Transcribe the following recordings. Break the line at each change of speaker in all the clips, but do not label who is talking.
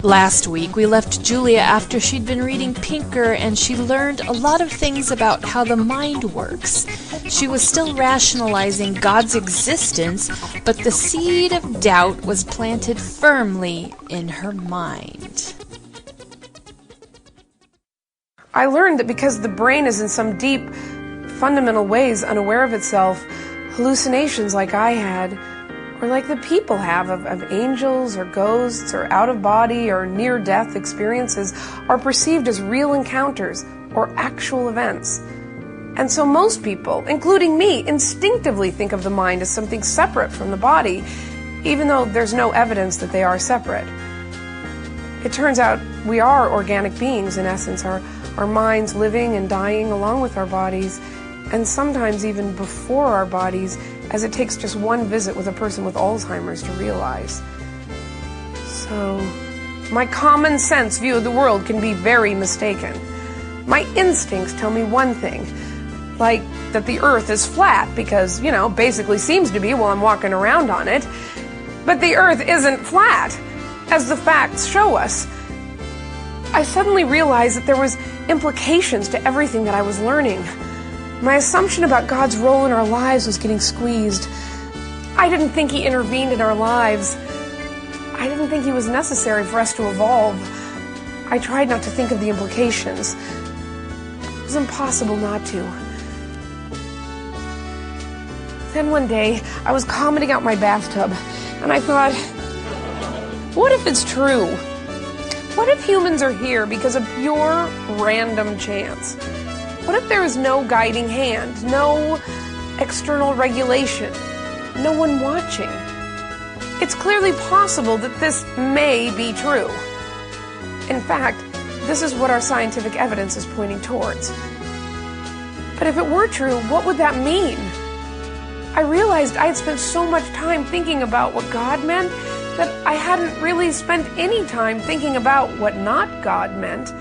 Last week, we left Julia after she'd been reading Pinker, and she learned a lot of things about how the mind works. She was still rationalizing God's existence, but the seed of doubt was planted firmly in her mind.
I learned that because the brain is in some deep, fundamental ways unaware of itself, hallucinations like I had, or like the people have of angels or ghosts or out-of-body or near-death experiences, are perceived as real encounters or actual events. And so most people, including me, instinctively think of the mind as something separate from the body, even though there's no evidence that they are separate. It turns out we are organic beings, in essence, our minds living and dying along with our bodies, and sometimes even before our bodies, as it takes just one visit with a person with Alzheimer's to realize. So, my common sense view of the world can be very mistaken. My instincts tell me one thing, like that the earth is flat because, basically seems to be while I'm walking around on it. But the earth isn't flat, as the facts show us. I suddenly realized that there was implications to everything that I was learning. My assumption about God's role in our lives was getting squeezed. I didn't think He intervened in our lives. I didn't think He was necessary for us to evolve. I tried not to think of the implications. It was impossible not to. Then one day, I was commenting out my bathtub, and I thought, what if it's true? What if humans are here because of pure random chance? What if there is no guiding hand, no external regulation, no one watching? It's clearly possible that this may be true. In fact, this is what our scientific evidence is pointing towards. But if it were true, what would that mean? I realized I had spent so much time thinking about what God meant that I hadn't really spent any time thinking about what not God meant.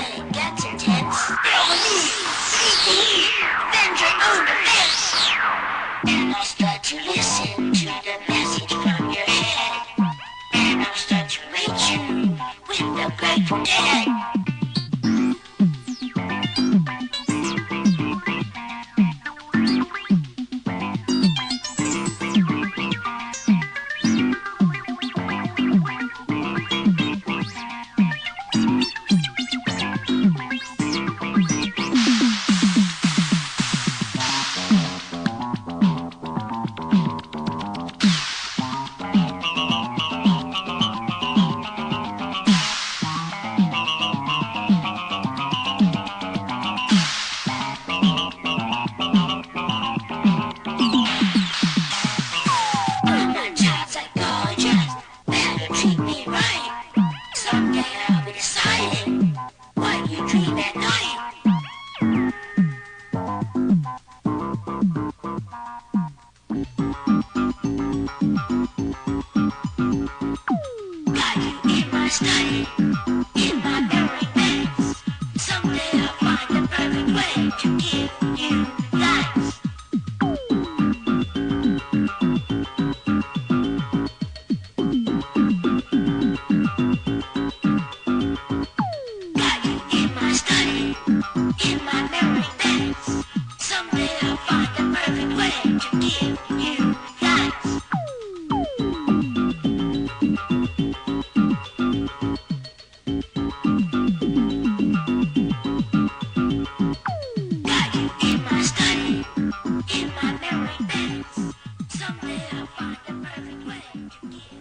when it gets intense. Avenge your own defense. And I'll start to listen to the message from your head. And I'll start to reach you with the Grateful Dead.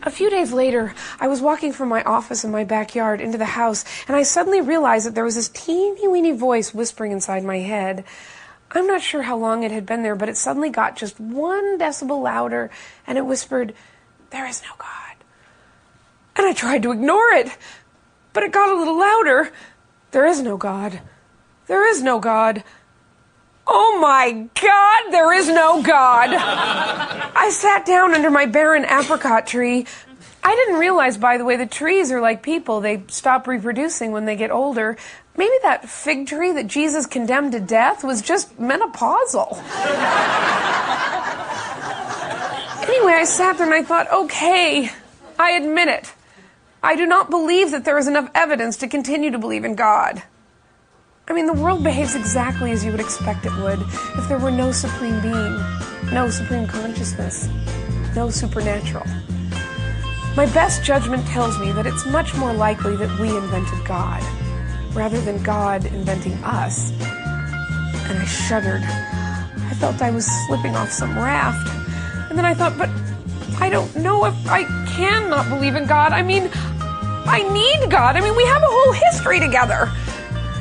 A few days later, I was walking from my office in my backyard into the house, and I suddenly realized that there was this teeny-weeny voice whispering inside my head. I'm not sure how long it had been there, but it suddenly got just 1 decibel louder, and it whispered, "There is no God." And I tried to ignore it, but it got a little louder. "There is no God. There is no God. Oh my God, there is no God." I sat down under my barren apricot tree. I didn't realize, by the way, that trees are like people. They stop reproducing when they get older. Maybe that fig tree that Jesus condemned to death was just menopausal. Anyway, I sat there and I thought, okay, I admit it. I do not believe that there is enough evidence to continue to believe in God. I mean, the world behaves exactly as you would expect it would if there were no supreme being, no supreme consciousness, no supernatural. My best judgment tells me that it's much more likely that we invented God, rather than God inventing us. And I shuddered. I felt I was slipping off some raft. And then I thought, but I don't know if I can not believe in God. I mean, I need God. I mean, we have a whole history together.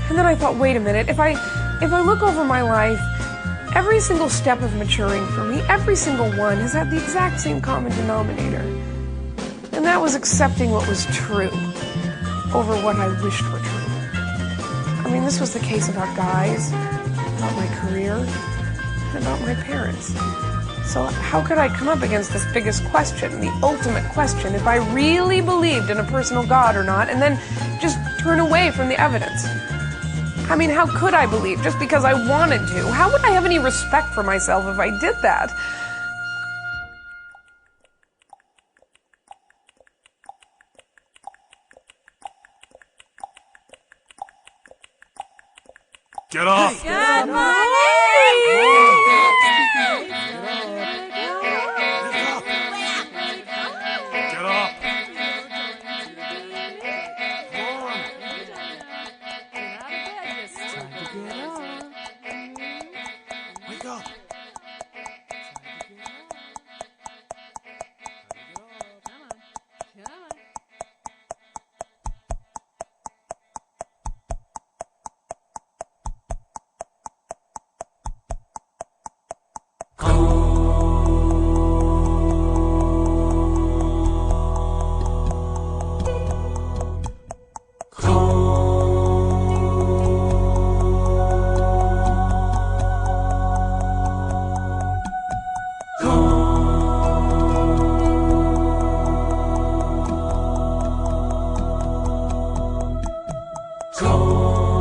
And then I thought, wait a minute, if I look over my life, every single step of maturing for me, every single one has had the exact same common denominator. And that was accepting what was true over what I wished were true. I mean, this was the case about guys, about my career, and about my parents. So how could I come up against this biggest question, the ultimate question, if I really believed in a personal God or not, and then just turn away from the evidence? I mean, how could I believe just because I wanted to? How would I have any respect for myself if I did that?
Get off!
Good morning!
Get up! Wake up! Go!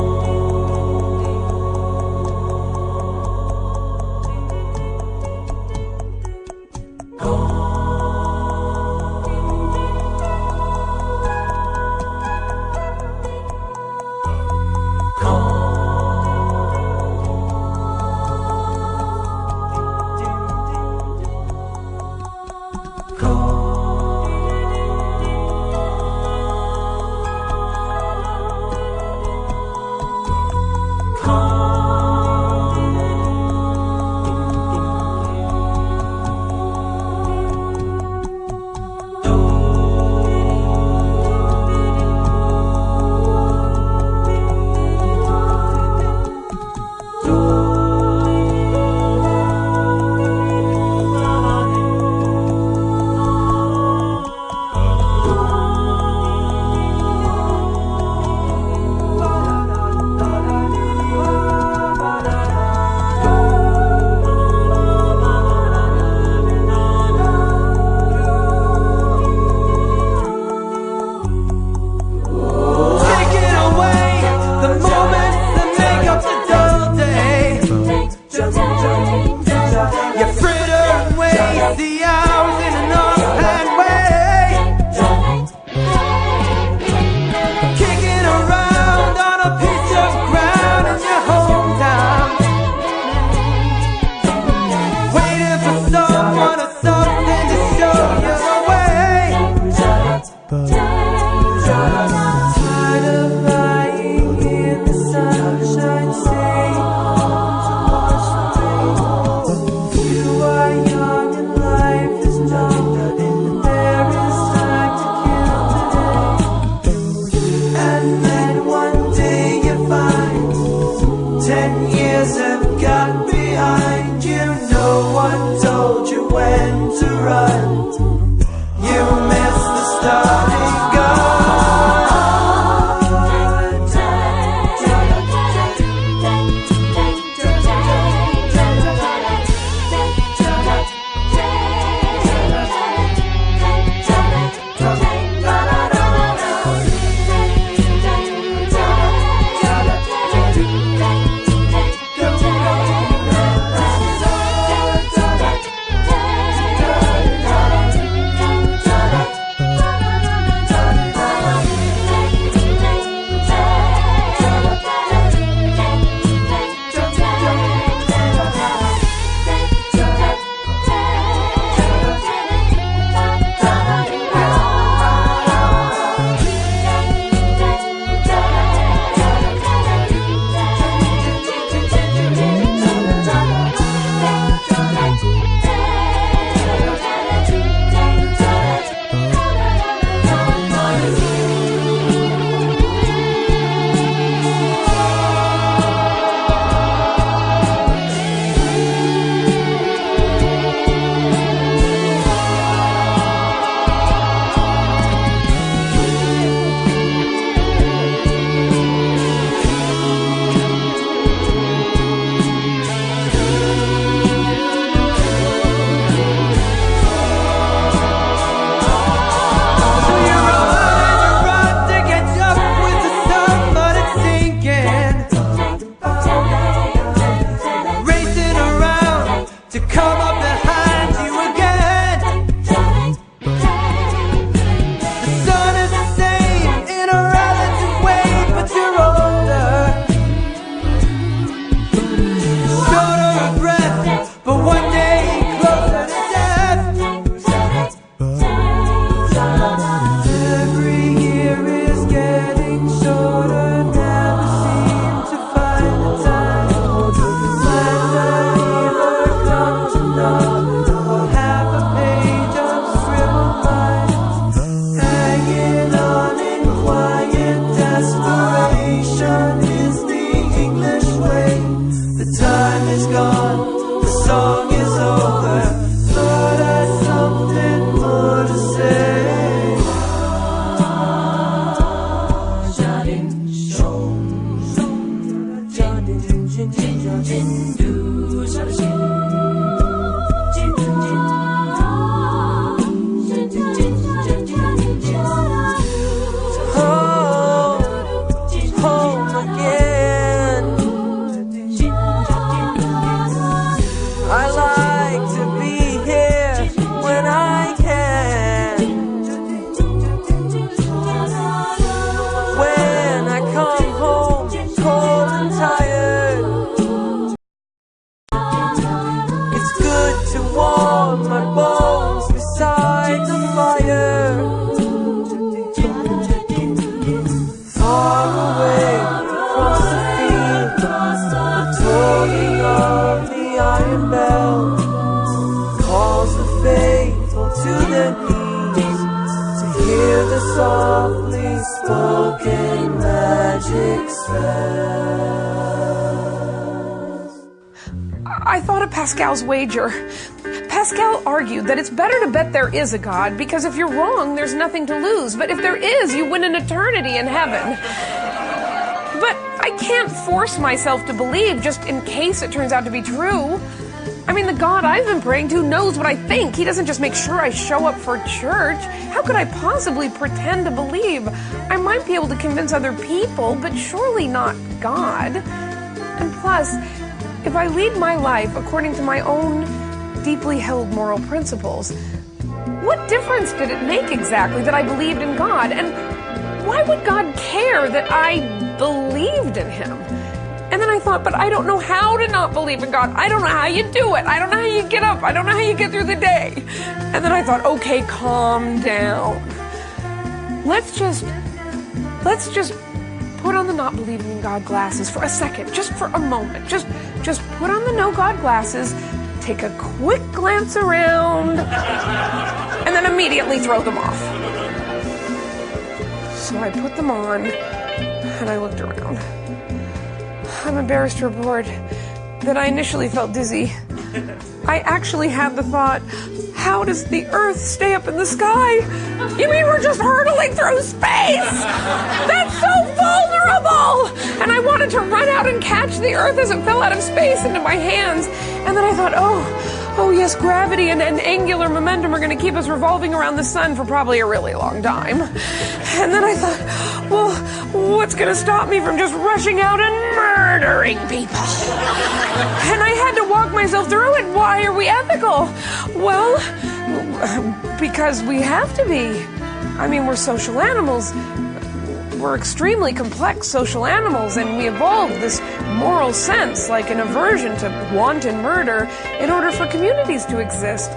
Home again. I like to be here when I can. When I come home cold and tired, it's good to warm my bones beside the fire. Far away across the field, the tolling of the iron bell calls the faithful to their knees to hear the softly spoken magic spells.
I thought of Pascal's wager. Pascal argued that it's better to bet there is a God, because if you're wrong, there's nothing to lose. But if there is, you win an eternity in heaven. But I can't force myself to believe just in case it turns out to be true. I mean, the God I've been praying to knows what I think. He doesn't just make sure I show up for church. How could I possibly pretend to believe? I might be able to convince other people, but surely not God. And plus, if I lead my life according to my own deeply held moral principles, what difference did it make exactly that I believed in God? And why would God care that I believed in him? And then I thought, but I don't know how to not believe in God. I don't know how you do it. I don't know how you get up. I don't know how you get through the day. And then I thought, okay, calm down. Let's just put on the not believing in God glasses for a second, just for a moment. Just put on the no God glasses, take a quick glance around, and then immediately throw them off. So I put them on, and I looked around. I'm embarrassed to report that I initially felt dizzy. I actually had the thought, how does the Earth stay up in the sky? You mean we're just hurtling through space? That's so vulnerable! And I wanted to run out and catch the Earth as it fell out of space into my hands. And then I thought, oh yes, gravity and angular momentum are going to keep us revolving around the sun for probably a really long time. And then I thought, well, what's going to stop me from just rushing out and murdering people? And I had to walk myself through it. Why are we ethical? Well, because we have to be. I mean, we're social animals. We're extremely complex social animals, and we evolved this moral sense, like an aversion to wanton murder, in order for communities to exist.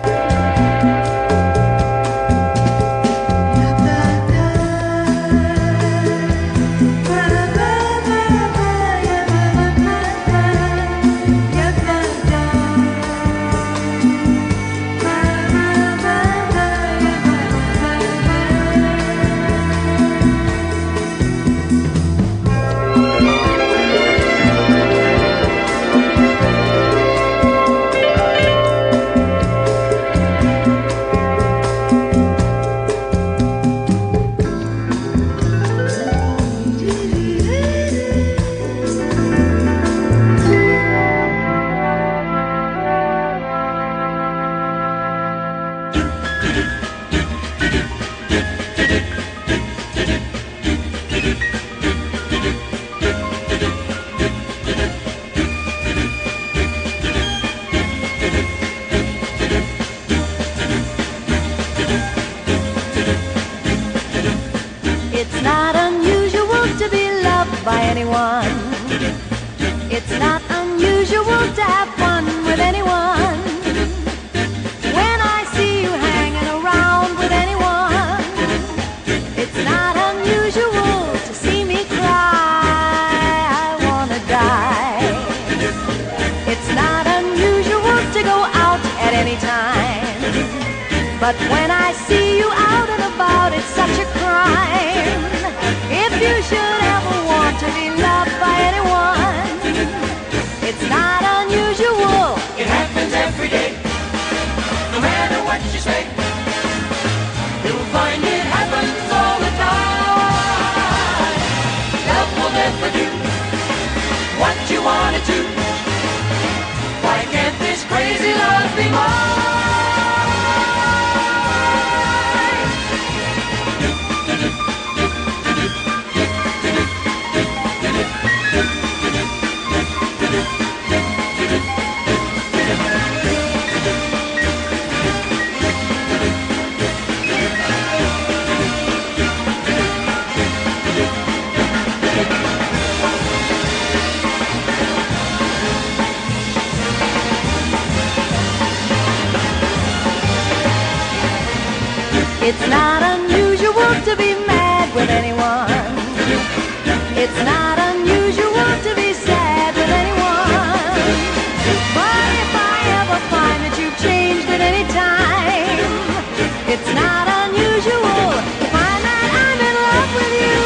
It's not unusual to be loved by anyone. It's not unusual to have fun with anyone. When I see you hanging around with anyone, it's not unusual to see me cry. I wanna die. It's not unusual to go out at any time, but when I see you out and about, it's such a crime. If you should ever want to be loved by anyone, it's not unusual.
It happens every day, no matter what you say. You'll find it happens all the time. Love will never do what you want to
it too. Why can't this crazy love be mine?
It's not unusual to be mad with anyone. It's not unusual to be sad with anyone. But if I ever find that you've changed at any time, it's not unusual to find that I'm in love with you.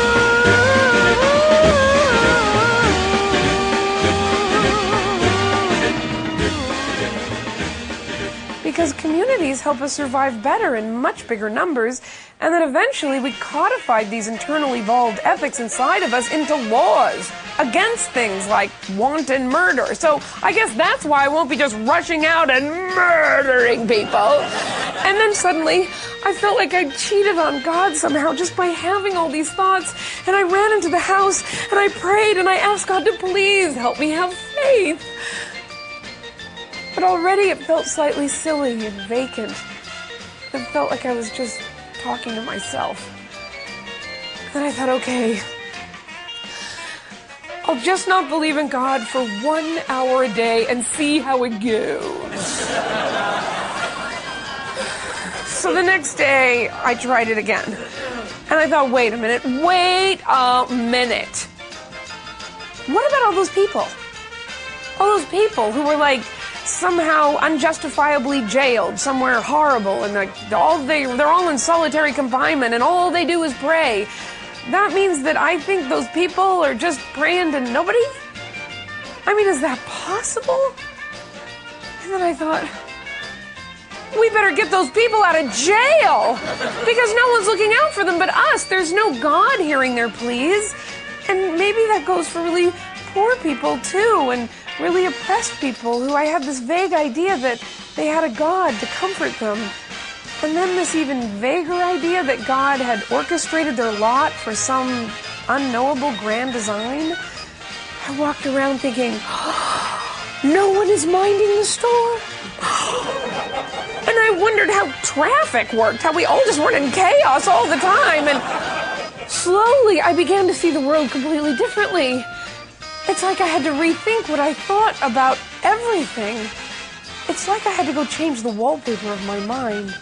Because communities help us survive better in much bigger numbers, and then eventually we codified these internal evolved ethics inside of us into laws against things like wanton murder. So I guess that's why I won't be just rushing out and murdering people. And then suddenly I felt like I cheated on God somehow just by having all these thoughts, and I ran into the house and I prayed and I asked God to please help me have faith. But already it felt slightly silly and vacant. It felt like I was just talking to myself. Then I thought, okay, I'll just not believe in God for 1 hour a day and see how it goes. So the next day, I tried it again. And I thought, wait a minute. What about all those people? All those people who were like, somehow unjustifiably jailed somewhere horrible, and like they're all in solitary confinement and all they do is pray. That means that I think those people are just praying to nobody? I mean, is that possible? And then I thought, we better get those people out of jail because no one's looking out for them but us. There's no God hearing their pleas. And maybe that goes for really poor people too, and really oppressed people who I had this vague idea that they had a God to comfort them. And then this even vaguer idea that God had orchestrated their lot for some unknowable grand design. I walked around thinking, no one is minding the store. And I wondered how traffic worked, how we all just weren't in chaos all the time. And slowly I began to see the world completely differently. It's like I had to rethink what I thought about everything. It's like I had to go change the wallpaper of my mind.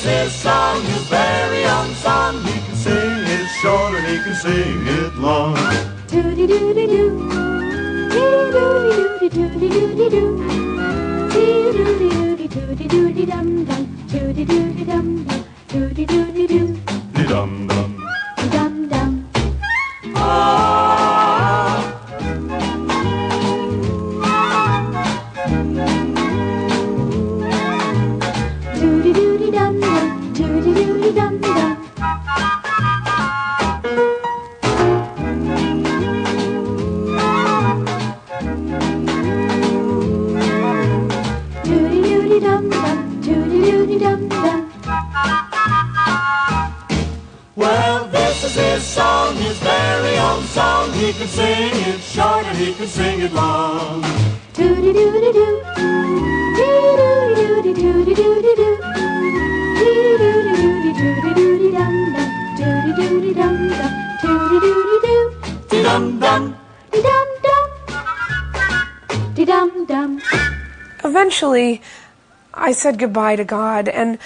This song, his very own song. He can sing it short and he can sing it long.
Doody doody doo, doody doody doody doo, doody doody doody doody dum dum, doody doody dum dum, doody doody doo,
Dum dum.
dum dum. Doody doody dum dum, doody doody dum dum. Doody doody dum dum, doody doody dum dum.
Well, this is his song, his very own song. He can sing it short and he can sing it long.
Doody doody doo, doo dum.
Eventually, I said goodbye to God, and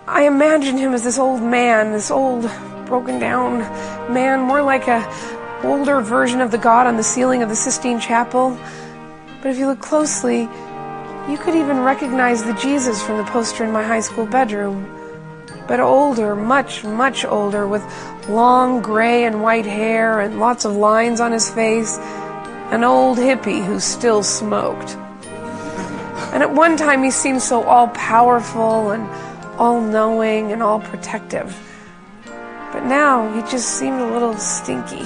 I imagined him as this old man, this old, broken down man, more like a older version of the God on the ceiling of the Sistine Chapel. But if you look closely, you could even recognize the Jesus from the poster in my high school bedroom. But older, much, much older, with long gray and white hair and lots of lines on his face. An old hippie who still smoked. And at one time he seemed so all-powerful and all-knowing and all-protective. But now he just seemed a little stinky.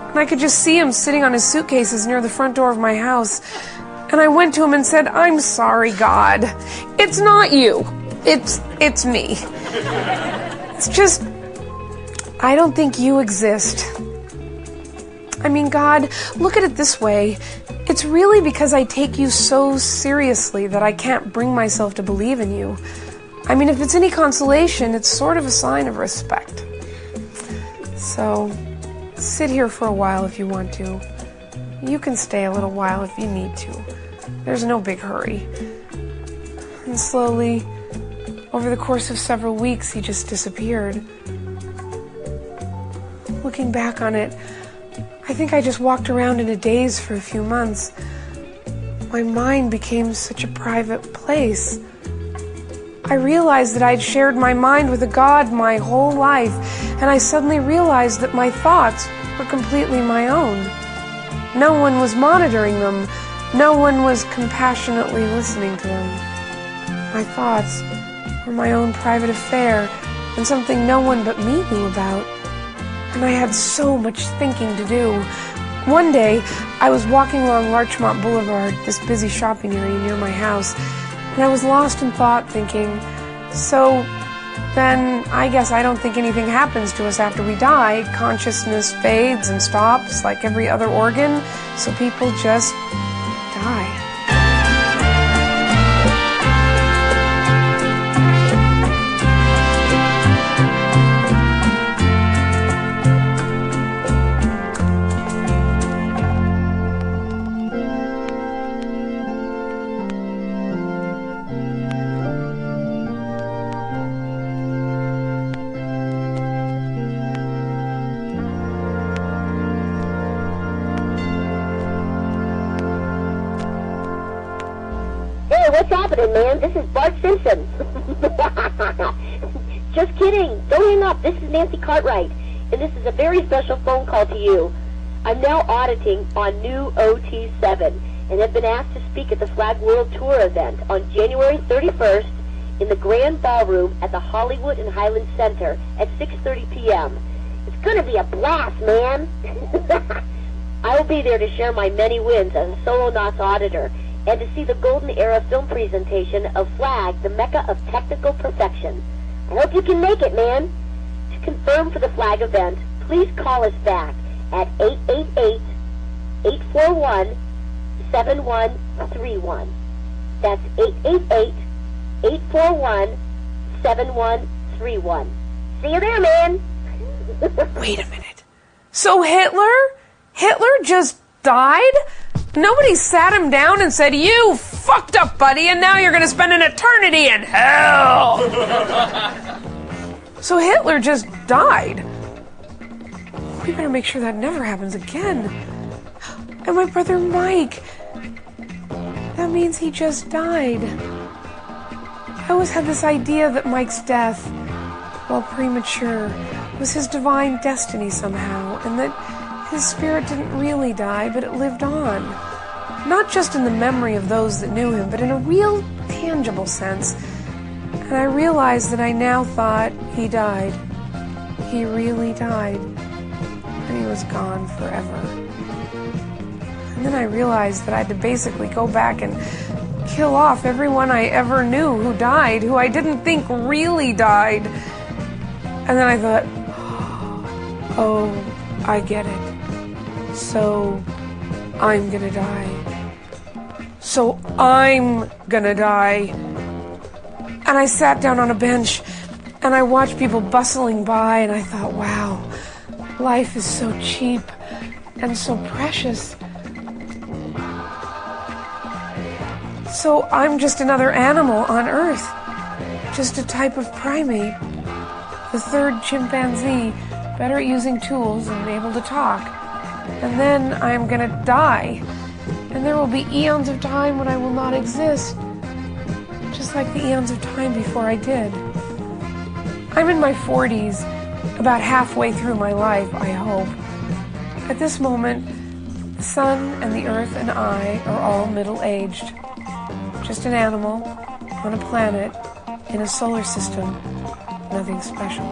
And I could just see him sitting on his suitcases near the front door of my house. And I went to him and said, "I'm sorry, God. It's not you. It's me. It's just, I don't think you exist. I mean, God, look at it this way. It's really because I take you so seriously that I can't bring myself to believe in you. I mean, if it's any consolation, it's sort of a sign of respect. So, sit here for a while if you want to. You can stay a little while if you need to. There's no big hurry." And slowly, over the course of several weeks, he just disappeared. Looking back on it, I think I just walked around in a daze for a few months. My mind became such a private place. I realized that I'd shared my mind with a God my whole life, and I suddenly realized that my thoughts were completely my own. No one was monitoring them. No one was compassionately listening to them. My thoughts were my own private affair, and something no one but me knew about. And I had so much thinking to do. One day, I was walking along Larchmont Boulevard, this busy shopping area near my house, and I was lost in thought thinking, so then I guess I don't think anything happens to us after we die. Consciousness fades and stops like every other organ, so people just die.
What's happening, man? This is Bart Simpson. Just kidding. Don't hang up. This is Nancy Cartwright, and this is a very special phone call to you. I'm now auditing on new OT7 and have been asked to speak at the Flag World Tour event on January 31st in the Grand Ballroom at the Hollywood and Highland Center at 6:30 p.m. It's going to be a blast, man. I will be there to share my many wins as a solo NOS auditor and to see the Golden Era film presentation of Flag, the Mecca of Technical Perfection. I hope you can make it, man. To confirm for the Flag event, please call us back at 888-841-7131. That's 888-841-7131. See you there, man.
Wait a minute. So Hitler just died? Nobody sat him down and said, "You fucked up, buddy, and now you're going to spend an eternity in hell." So Hitler just died. We better make sure that never happens again. And my brother Mike. That means he just died. I always had this idea that Mike's death, while premature, was his divine destiny somehow, and that his spirit didn't really die, but it lived on. Not just in the memory of those that knew him, but in a real, tangible sense. And I realized that I now thought he died. He really died. And he was gone forever. And then I realized that I had to basically go back and kill off everyone I ever knew who died, who I didn't think really died. And then I thought, oh, I get it. So, I'm gonna die. So, I'm gonna die. And I sat down on a bench, and I watched people bustling by, and I thought, wow, life is so cheap and so precious. So I'm just another animal on Earth. Just a type of primate. The third chimpanzee, better at using tools and able to talk. And then I'm gonna die. And there will be eons of time when I will not exist. Just like the eons of time before I did. I'm in my 40s, about halfway through my life, I hope. At this moment, the sun and the earth and I are all middle-aged. Just an animal on a planet in a solar system. Nothing special.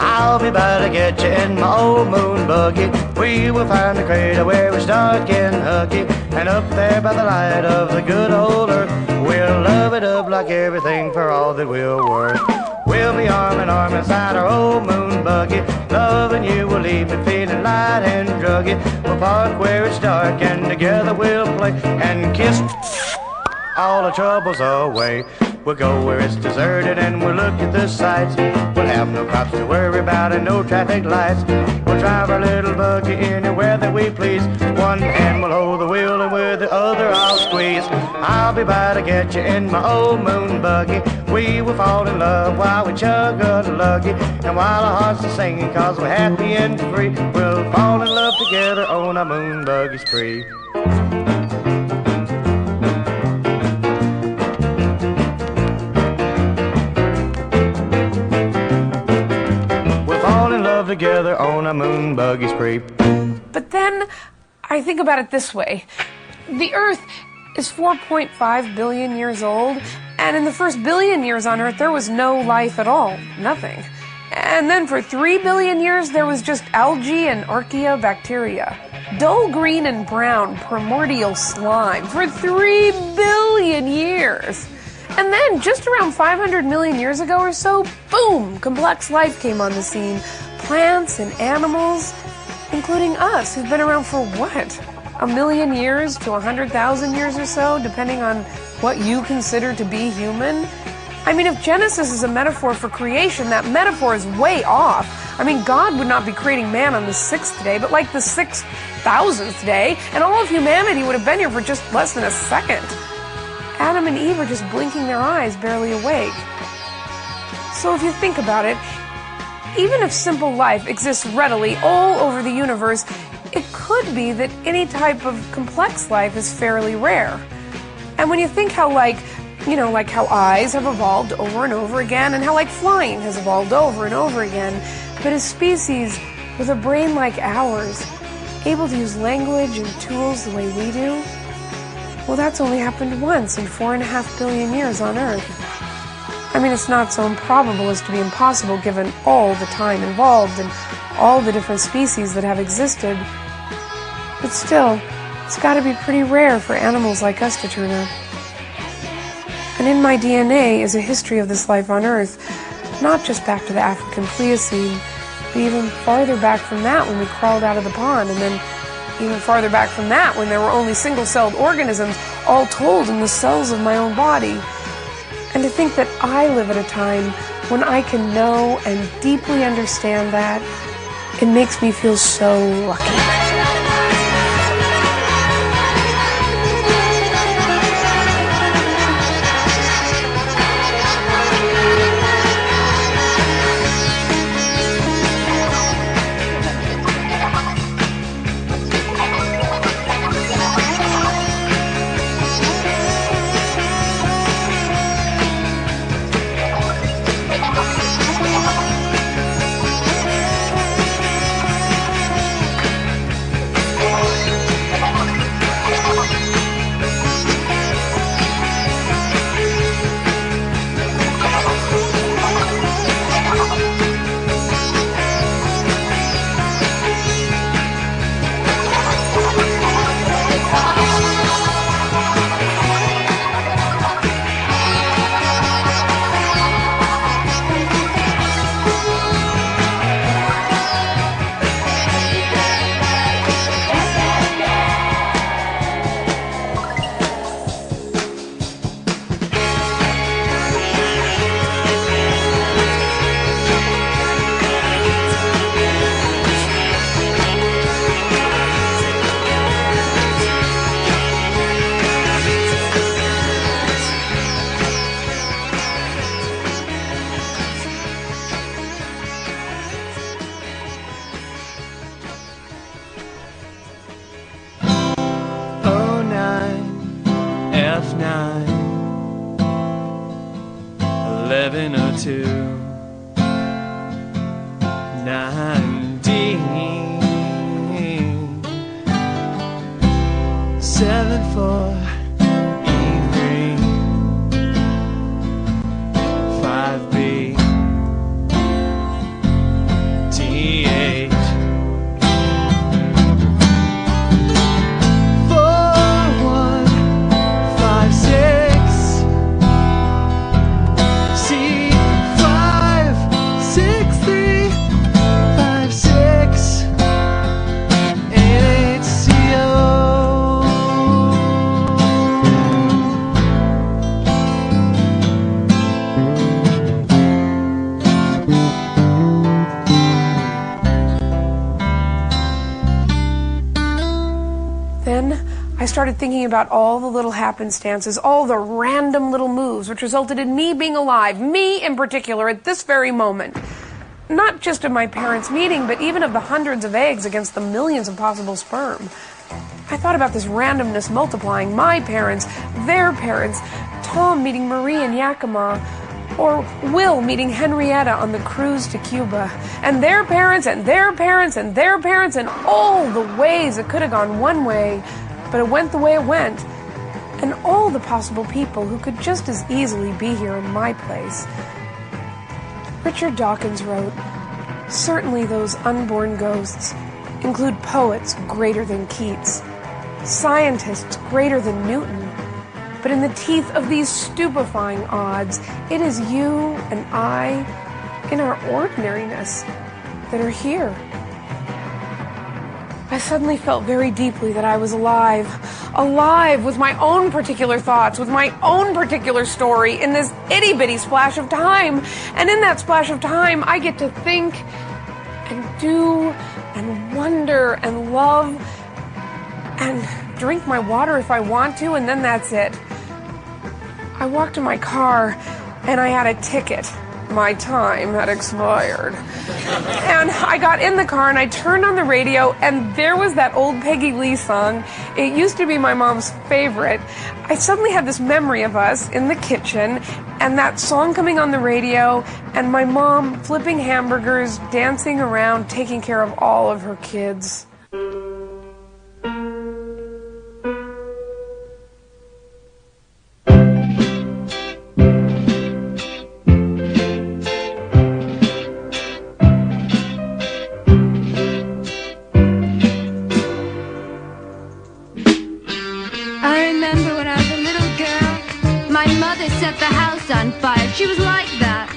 I'll be by to get you in my old moon buggy. We will find the crater where we start getting huggy. And up there by the light of the good old earth, we'll love it up like everything for all that we're worth. We'll be arm in arm inside our old moon buggy. Loving you will leave me feeling light and druggy. We'll park where it's dark and together we'll play and kiss all the troubles away. We'll go where it's deserted and we'll look at the sights. We'll have no cops to worry about and no traffic lights. We'll drive our little buggy anywhere that we please. One hand will hold the wheel and with the other I'll squeeze. I'll be by to get you in my old moon buggy. We will fall in love while we chug a luggy. And while our hearts are singing cause we're happy and free, we'll fall in love together on our moon buggy spree. Together on a moon buggy spree.
But then I think about it this way. The Earth is 4.5 billion years old, and in the first billion years on Earth there was no life at all, nothing. And then for 3 billion years there was just algae and archaeobacteria. Dull green and brown primordial slime for 3 billion years. And then just around 500 million years ago or so, boom, complex life came on the scene. Plants and animals, including us, who've been around for what? 1 million years to 100,000 years or so, depending on what you consider to be human? I mean, if Genesis is a metaphor for creation, that metaphor is way off. I mean, God would not be creating man on the 6th day, but like the 6,000th day, and all of humanity would have been here for just less than a second. Adam and Eve are just blinking their eyes, barely awake. So if you think about it, even if simple life exists readily all over the universe, it could be that any type of complex life is fairly rare. And when you think how like how eyes have evolved over and over again, and how like flying has evolved over and over again, but a species with a brain like ours, able to use language and tools the way we do, well, that's only happened once in 4.5 billion years on Earth. I mean, it's not so improbable as to be impossible given all the time involved and all the different species that have existed. But still, it's got to be pretty rare for animals like us to turn up. And in my DNA is a history of this life on Earth, not just back to the African Pliocene, but even farther back from that when we crawled out of the pond, and then even farther back from that when there were only single-celled organisms all told in the cells of my own body. And to think that I live at a time when I can know and deeply understand that, it makes me feel so lucky.
9, 11:02, 19, 7:04, E3, 5B, T8, 4-1, 5-6, C5, 6-3, 5-6, 8-8, CO.
Then I started thinking about all the little happenstances, all the random little moves which resulted in me being alive, me in particular, at this very moment. Not just of my parents' meeting, but even of the hundreds of eggs against the millions of possible sperm. I thought about this randomness multiplying my parents, their parents, Tom meeting Marie in Yakima, or Will meeting Henrietta on the cruise to Cuba, and their parents, and their parents, and their parents, and all the ways it could have gone one way, but it went the way it went, and all the possible people who could just as easily be here in my place. Richard Dawkins wrote, "Certainly those unborn ghosts include poets greater than Keats, scientists greater than Newton, but in the teeth of these stupefying odds, it is you and I, in our ordinariness, that are here." I suddenly felt very deeply that I was alive with my own particular thoughts, with my own particular story in this itty-bitty splash of time. And in that splash of time, I get to think and do and wonder and love and drink my water if I want to, and then that's it. I walked to my car and I had a ticket. My time had expired. And I got in the car and I turned on the radio and there was that old Peggy Lee song. It used to be my mom's favorite. I suddenly had this memory of us in the kitchen and that song coming on the radio and my mom flipping hamburgers, dancing around, taking care of all of her kids.
Set the house on fire. She was like that.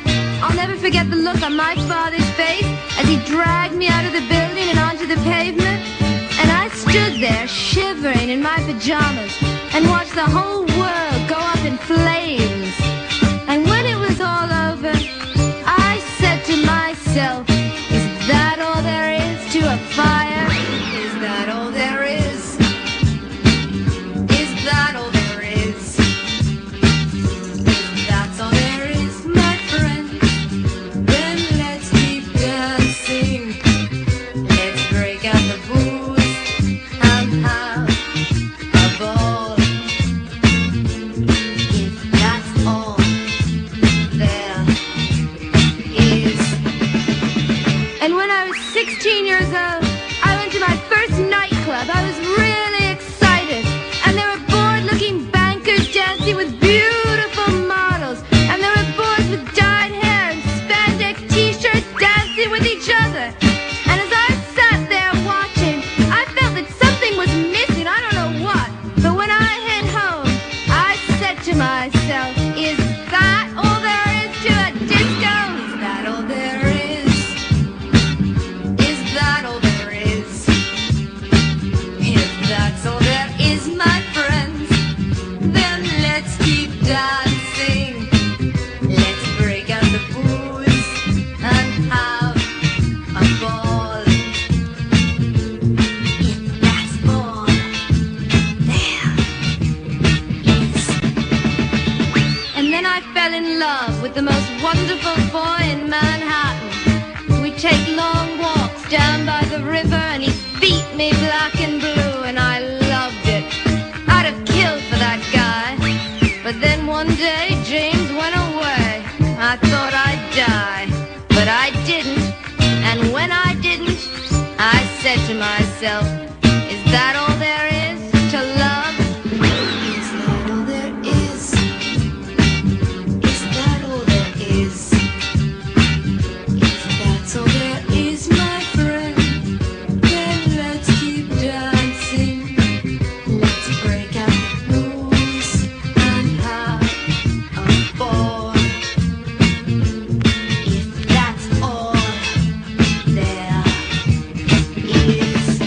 I'll never forget the look on my father's face as he dragged me out of the building and onto the pavement. And I stood there shivering in my pajamas and watched the whole world go up in flames. And when it was all over, I said to myself, is that all there is to a fire? Is that all there is? Is that all there is? I was really excited, and there were bored-looking bankers dancing with beautiful models, and there were boys with dyed hair and spandex t-shirts dancing with each other. And as I sat there watching, I felt that something was missing, I don't know what. But when I hit home, I said to myself, is that all there is to a disco? Is that all there is? Is that all there is? That's all there is, my friends. Then let's keep dancing. Let's break out the booze and have a ball. If that's all there is. And then I fell in love with the most wonderful boy in Manhattan. We'd take long walks down by the river and he'd beat me black and blue. And I loved it. I'd have killed for that guy. one day James went away. I thought I'd die, but I didn't. And when I didn't, I said to myself, is that all there is to love? Is that all there is? Is that all there is? If that's all there is, my friend, then let's keep dancing. Let's break out the rules and have a ball. If that's all there is.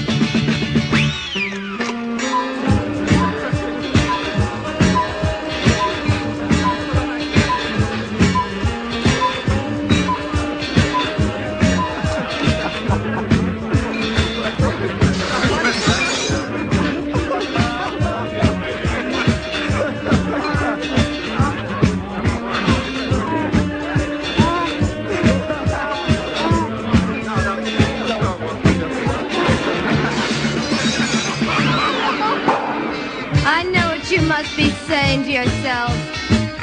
I know what you must be saying to yourselves.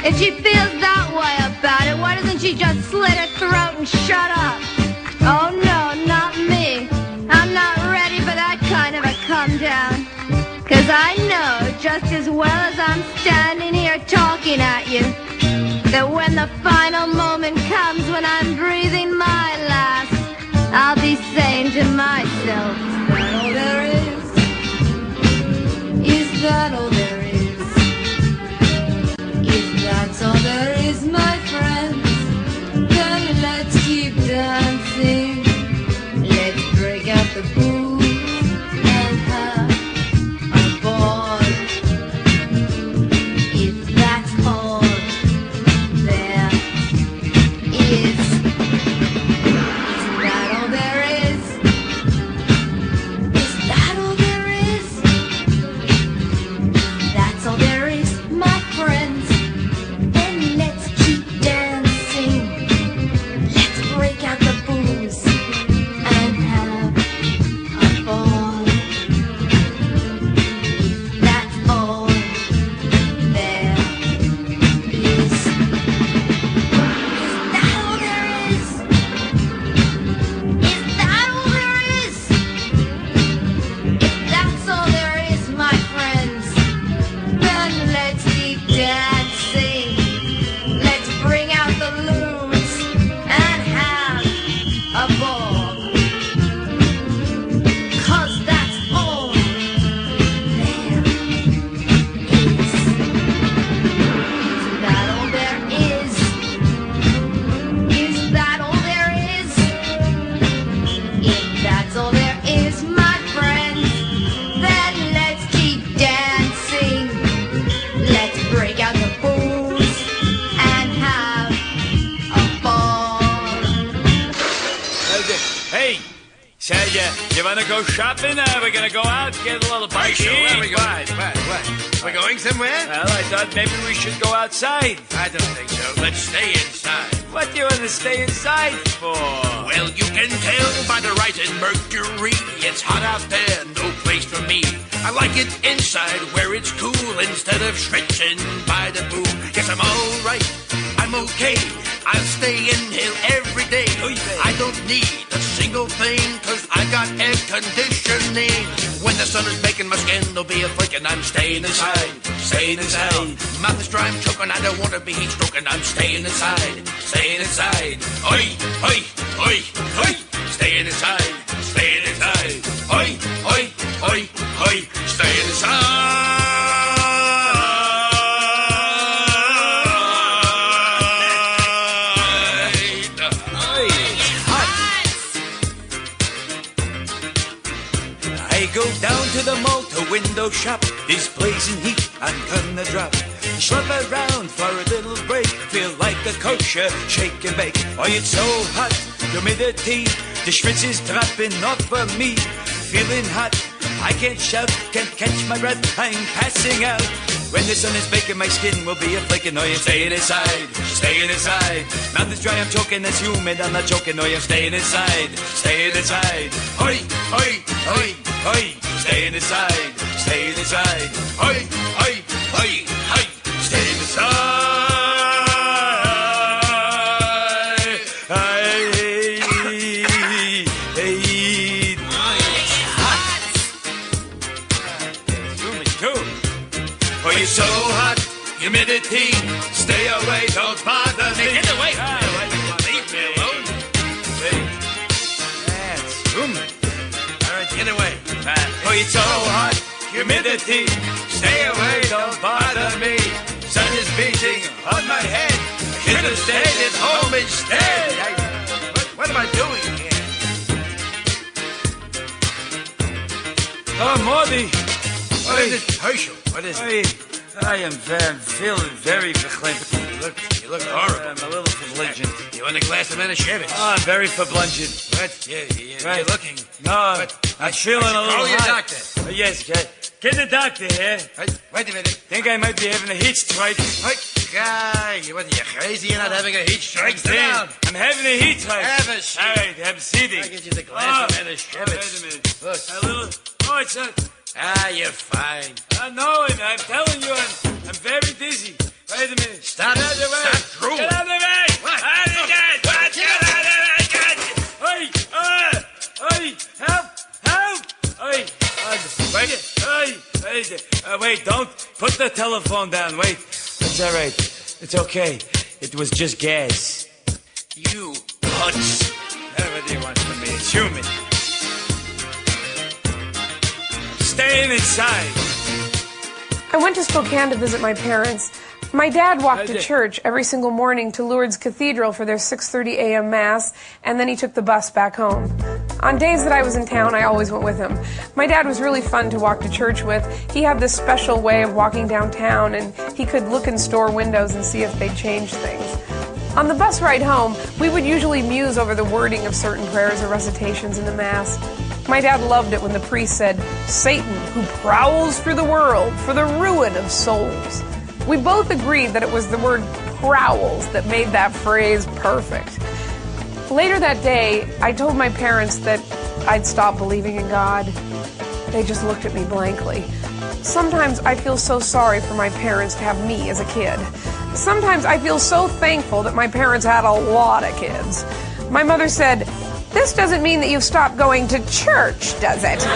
If she feels that way about it, why doesn't she just slit her throat and shut up? Oh no, not me. I'm not ready for that kind of a come down. 'Cause I know just as well as I'm standing here talking at you, that when the final moment comes when I'm breathing my last, I'll be saying to myself, is that all there is? Is that all there is? If that's all there is, my friends, then let's keep dancing. Let's break out the booze and have a ball. If that's all there is. Is that all there is? Is that all there is? That's all there is, my friends. Then let's keep dancing. Let's break out the booze and have a ball. If that's all there is. Is that all there is? Is that all there is? If that's all there is, my friends, then let's keep dancing. Let's bring out the loons and have a ball. 'Cause that's all there is. Is that all there is? Is that all there is? If that's all there is, my friends, then let's keep dancing. Let's break out the booze and have a ball.
Hey, say you wanna go shopping? We're gonna go out, get a little bite to
Where are we
eat.
going? What? We're going somewhere?
Well, I thought maybe we should go outside.
I don't think so. Let's stay inside.
What do you want to stay inside for?
Well, you can tell by the rising mercury. It's hot out there, no place for me. I like it inside where it's cool instead of stretching by the pool. Yes, I'm all right. I'm okay. I'll stay in here every day. I don't need a single thing, 'cause I got air conditioning. When the sun is baking my skin, there'll be a flicking. I'm staying inside, staying inside. Mouth is dry, I'm choking. I don't want to be heat stroking. I'm staying inside, staying inside. Oi, oi, oi, oi. Staying inside, staying inside. Oi, oi, oi, oi. Staying inside.
I go down to the mall to window shop. This blazing heat, I'm gonna drop. Schlep around for a little break. Feel like a kosher shake and bake. Oh, it's so hot, humidity. The schwitz is dropping off of me. Feeling hot, I can't shout, can't catch my breath. I'm passing out. When the sun is baking, my skin will be a flaking. Oh, I'm staying inside, staying inside. Mouth is dry, I'm choking, it's humid, I'm not joking. Oh, I'm staying inside, staying inside. Oi, oi, oi, oi. Staying inside, staying inside. Oi, oi, oi, oi. Staying inside. it's so hot, humidity, stay away, don't bother me.
Get away!
Leave me alone. Wait. That's humid. All right, get away. Oh, it's so hot, humidity, stay away, don't bother me. Sun is beating on my head. Should have stayed at home instead. What am I doing here?
Oh, Morty.
What is it, Herschel? What is it?
I am feeling very verklempt.
You look horrible.
I'm a little verblindgent.
You want a glass of Manischewitz?
Oh, I'm very verblindgent.
What? You're looking.
No,
What?
I'm feeling a little
Call your
hot.
doctor.
Yes, get the doctor here.
Wait a minute.
Think I might be having a heat strike.
What? Guy, what, are you crazy? You're not having a heat strike? Sit down.
I'm having a heat strike.
Have a seat.
All right, have a seating.
I'll get you the glass of
Wait a
Manischewitz.
minute.
Look.
A little. Oh, it's not.
You're fine.
No, I'm telling you, I'm very dizzy. Wait a minute.
Stop.
Get out of the way.
Stop drooling.
Get out of the way.
What?
Out of the way. Get out of the way. Hey, help. Wait, don't put the telephone down. Wait, it's all right. It's okay. It was just gas.
You putz.
What do you want from me? It's human. Staying inside.
I went to Spokane to visit my parents. My dad walked to church every single morning to Lourdes Cathedral for their 6:30 a.m. Mass, and then he took the bus back home. On days that I was in town, I always went with him. My dad was really fun to walk to church with. He had this special way of walking downtown, and he could look in store windows and see if they'd changed things. On the bus ride home, we would usually muse over the wording of certain prayers or recitations in the Mass. My dad loved it when the priest said, "Satan, who prowls through the world for the ruin of souls." We both agreed that it was the word prowls that made that phrase perfect. Later that day, I told my parents that I'd stopped believing in God. They just looked at me blankly. Sometimes I feel so sorry for my parents to have me as a kid. Sometimes I feel so thankful that my parents had a lot of kids. My mother said, "This doesn't mean that you've stopped going to church, does it?"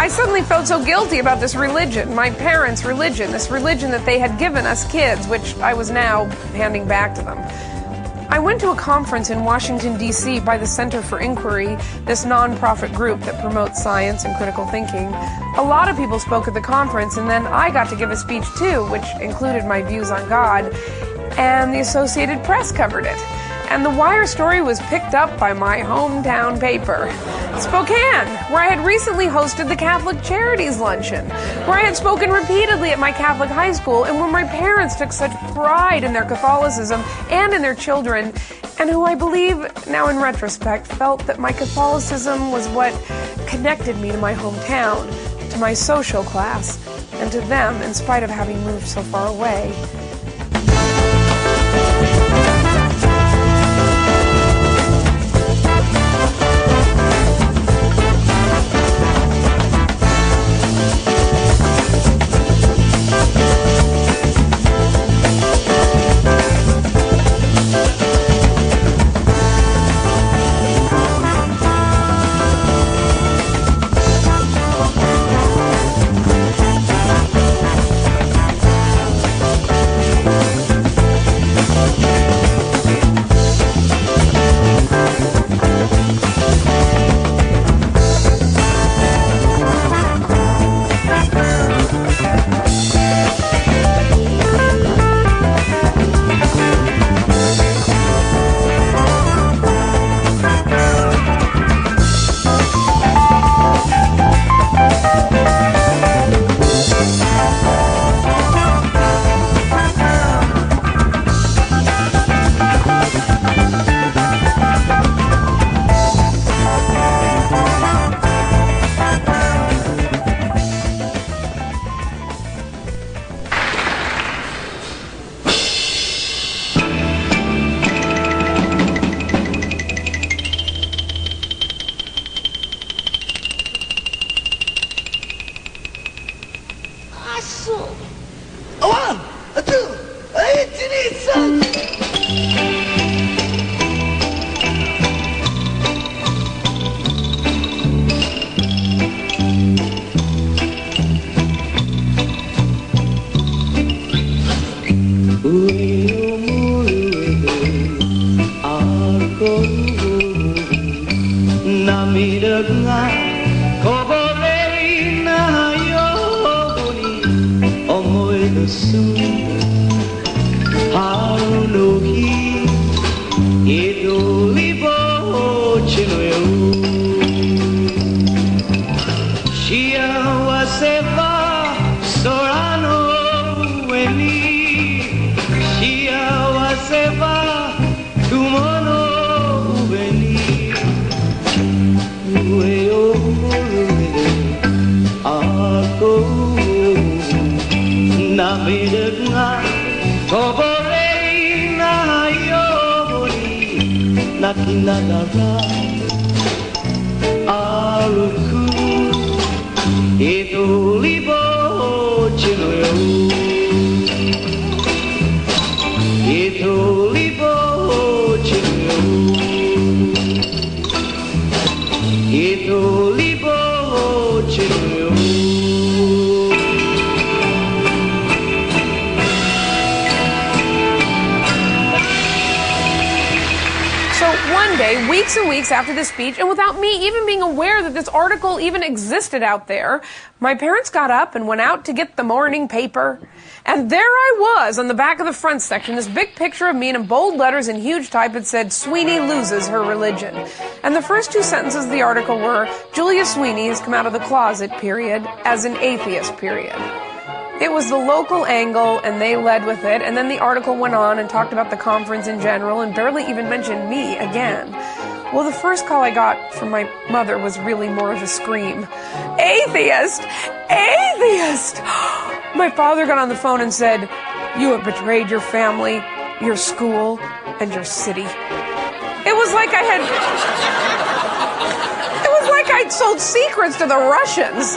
I suddenly felt so guilty about this religion, my parents' religion, this religion that they had given us kids, which I was now handing back to them. I went to a conference in Washington, D.C. by the Center for Inquiry, this nonprofit group that promotes science and critical thinking. A lot of people spoke at the conference, and then I got to give a speech too, which included my views on God, and the Associated Press covered it. And the Wire story was picked up by my hometown paper, Spokane, where I had recently hosted the Catholic Charities Luncheon, where I had spoken repeatedly at my Catholic high school, and where my parents took such pride in their Catholicism and in their children, and who I believe, now in retrospect, felt that my Catholicism was what connected me to my hometown, to my social class, and to them in spite of having moved so far away.
涙がこぼれないように思い出す春の日一人ぼっちのよ幸せは空の上に幸せは雲の上に上をあこ涙がこぼれないように泣きながら歩く一人ぼっちのよ一人ぼっちのよ一人ぼっちのよ
So one day, weeks and weeks after this speech, and without me even being aware that this article even existed out there, my parents got up and went out to get the morning paper. And there I was on the back of the front section, this big picture of me, and in bold letters in huge type it said, Sweeney loses her religion. And the first two sentences of the article were, Julia Sweeney has come out of the closet, period, as an atheist, period. It was the local angle, and they led with it, and then the article went on and talked about the conference in general and barely even mentioned me again. Well, the first call I got from my mother was really more of a scream. Atheist! Atheist! My father got on the phone and said, you have betrayed your family, your school, and your city. It was like I'd sold secrets to the Russians.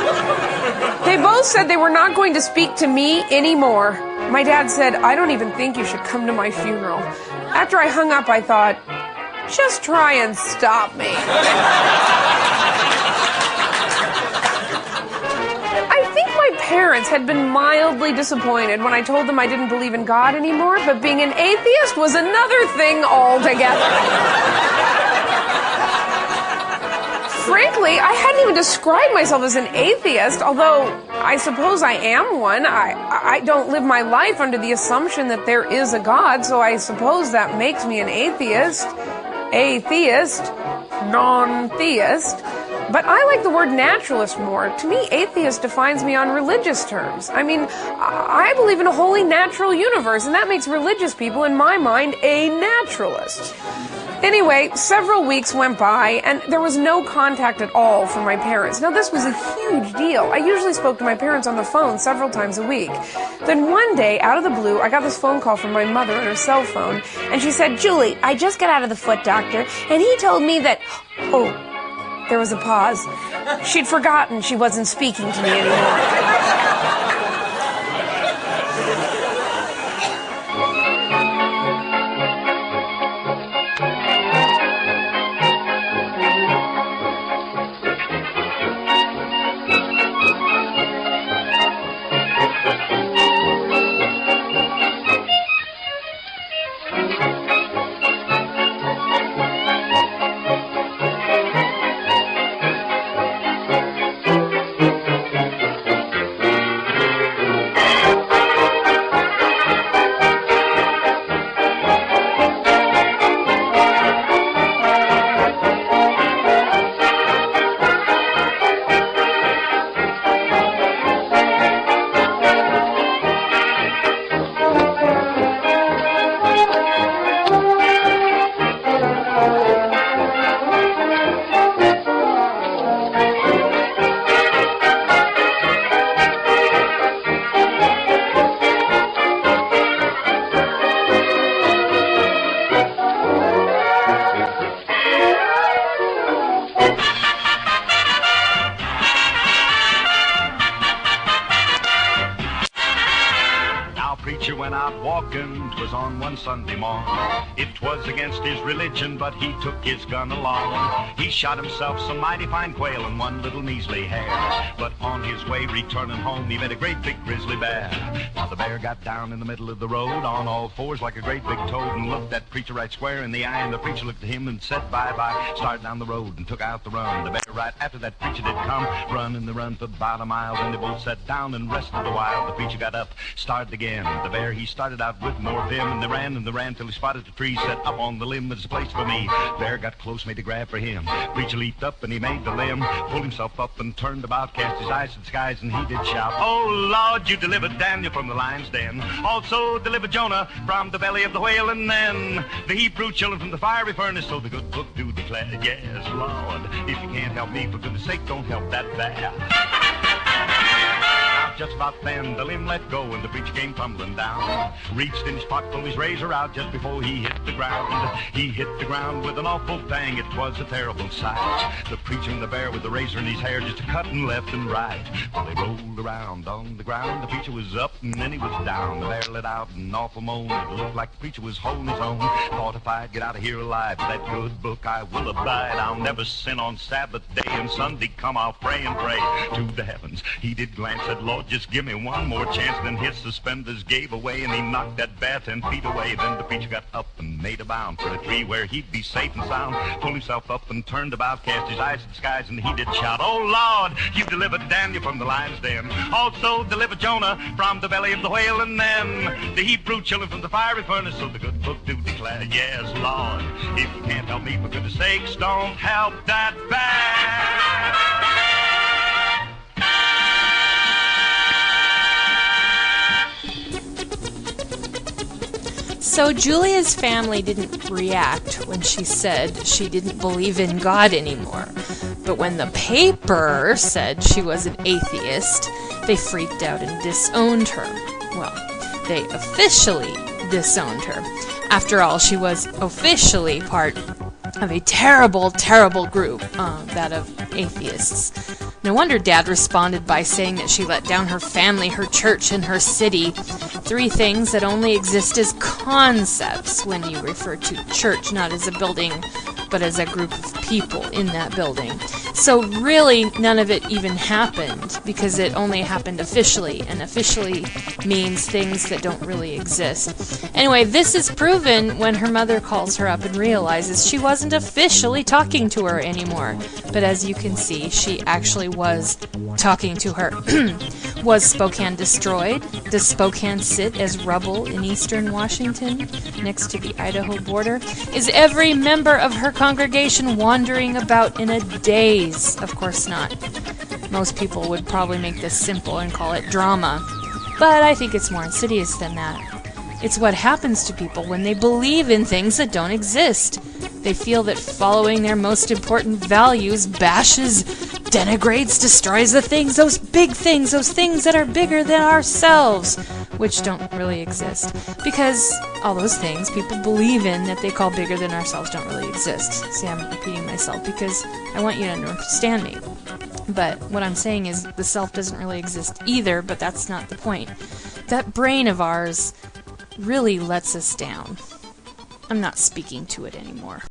They both said they were not going to speak to me anymore. My dad said, I don't even think you should come to my funeral. After I hung up, I thought, just try and stop me. I think my parents had been mildly disappointed when I told them I didn't believe in God anymore, but being an atheist was another thing altogether. Frankly, I hadn't even described myself as an atheist, although I suppose I am one. I don't live my life under the assumption that there is a God, so I suppose that makes me an atheist. Atheist, non-theist. But I like the word naturalist more. To me, atheist defines me on religious terms. I mean, I believe in a wholly natural universe, and that makes religious people, in my mind, a naturalist. Anyway, several weeks went by, and there was no contact at all from my parents. Now, this was a huge deal. I usually spoke to my parents on the phone several times a week. Then one day, out of the blue, I got this phone call from my mother on her cell phone, and she said, Julie, I just got out of the foot doctor, and he told me that... Oh, there was a pause. She'd forgotten she wasn't speaking to me anymore.
went out walking, 'twas on one Sunday morn. It was against his religion, but he took his gun along. He shot himself some mighty fine quail and one little measly hare. But on his way returning home, he met a great big grizzly bear. Now the bear got down in the middle of the road on all fours like a great big toad and looked that preacher right square in the eye, and the preacher looked at him and said bye-bye. Started down the road and took out the run. The bear right after that preacher did come, running the run for about a mile. Then they both sat down and rested a while. The preacher got up, started again. The bear, he started out with more vim, and they ran till he spotted the tree, set up on the limb. There's a place for me. Bear got close, made a grab for him. Preacher leaped up and he made the limb, pulled himself up and turned about, cast his eyes to the skies, and he did shout, "Oh Lord, you delivered Daniel from the lion's den. Also delivered Jonah from the belly of the whale, and then the Hebrew children from the fiery furnace." So the good book do declare, yes, Lord, if you can't help me, for goodness sake, don't help that bear. Just about then, the limb let go and the preacher came tumbling down. Reached in his pocket, pulled his razor out just before he hit the ground. He hit the ground with an awful bang. It was a terrible sight. The preacher and the bear with the razor in his hair just a cutting left and right. Well, they rolled around on the ground. The preacher was up and then he was down. The bear let out an awful moan. It looked like the preacher was holding his own. Thought if I'd get out of here alive, that good book I will abide. I'll never sin on Sabbath day, and Sunday come I'll pray and pray to the heavens. He did glance at Lord, just give me one more chance. Then his suspenders gave away and he knocked that bear 10 feet away. Then the preacher got up and made a bound for a tree where he'd be safe and sound. Pulled himself up and turned about, cast his eyes to the skies, and he did shout, "Oh Lord, you delivered Daniel from the lion's den. Also delivered Jonah from the belly of the whale, and then the Hebrew children from the fiery furnace." So the good book do declare, yes, Lord, if you can't help me, for goodness sakes, don't help that bear.
So Julia's family didn't react when she said she didn't believe in God anymore. But when the paper said she was an atheist, they freaked out and disowned her. Well, they officially disowned her. After all, she was officially part of a terrible, terrible group, that of atheists. No wonder Dad responded by saying that she let down her family, her church, and her city. 3 things that only exist as concepts when you refer to church, not as a building, but as a group of people in that building. So really, none of it even happened, because it only happened officially, and officially means things that don't really exist. Anyway, this is proven when her mother calls her up and realizes she wasn't officially talking to her anymore. But as you can see, she actually was talking to her. Was Spokane destroyed? Does Spokane sit as rubble in eastern Washington, next to the Idaho border? Is every member of her congregation wandering about in a daze? Of course not. Most people would probably make this simple and call it drama. But I think it's more insidious than that. It's what happens to people when they believe in things that don't exist. They feel that following their most important values bashes, denigrates, destroys the things, those big things, those things that are bigger than ourselves, which don't really exist. Because all those things people believe in that they call bigger than ourselves don't really exist. See, I'm repeating myself because I want you to understand me. But what I'm saying is the self doesn't really exist either, but that's not the point. That brain of ours really lets us down. I'm not speaking to it anymore.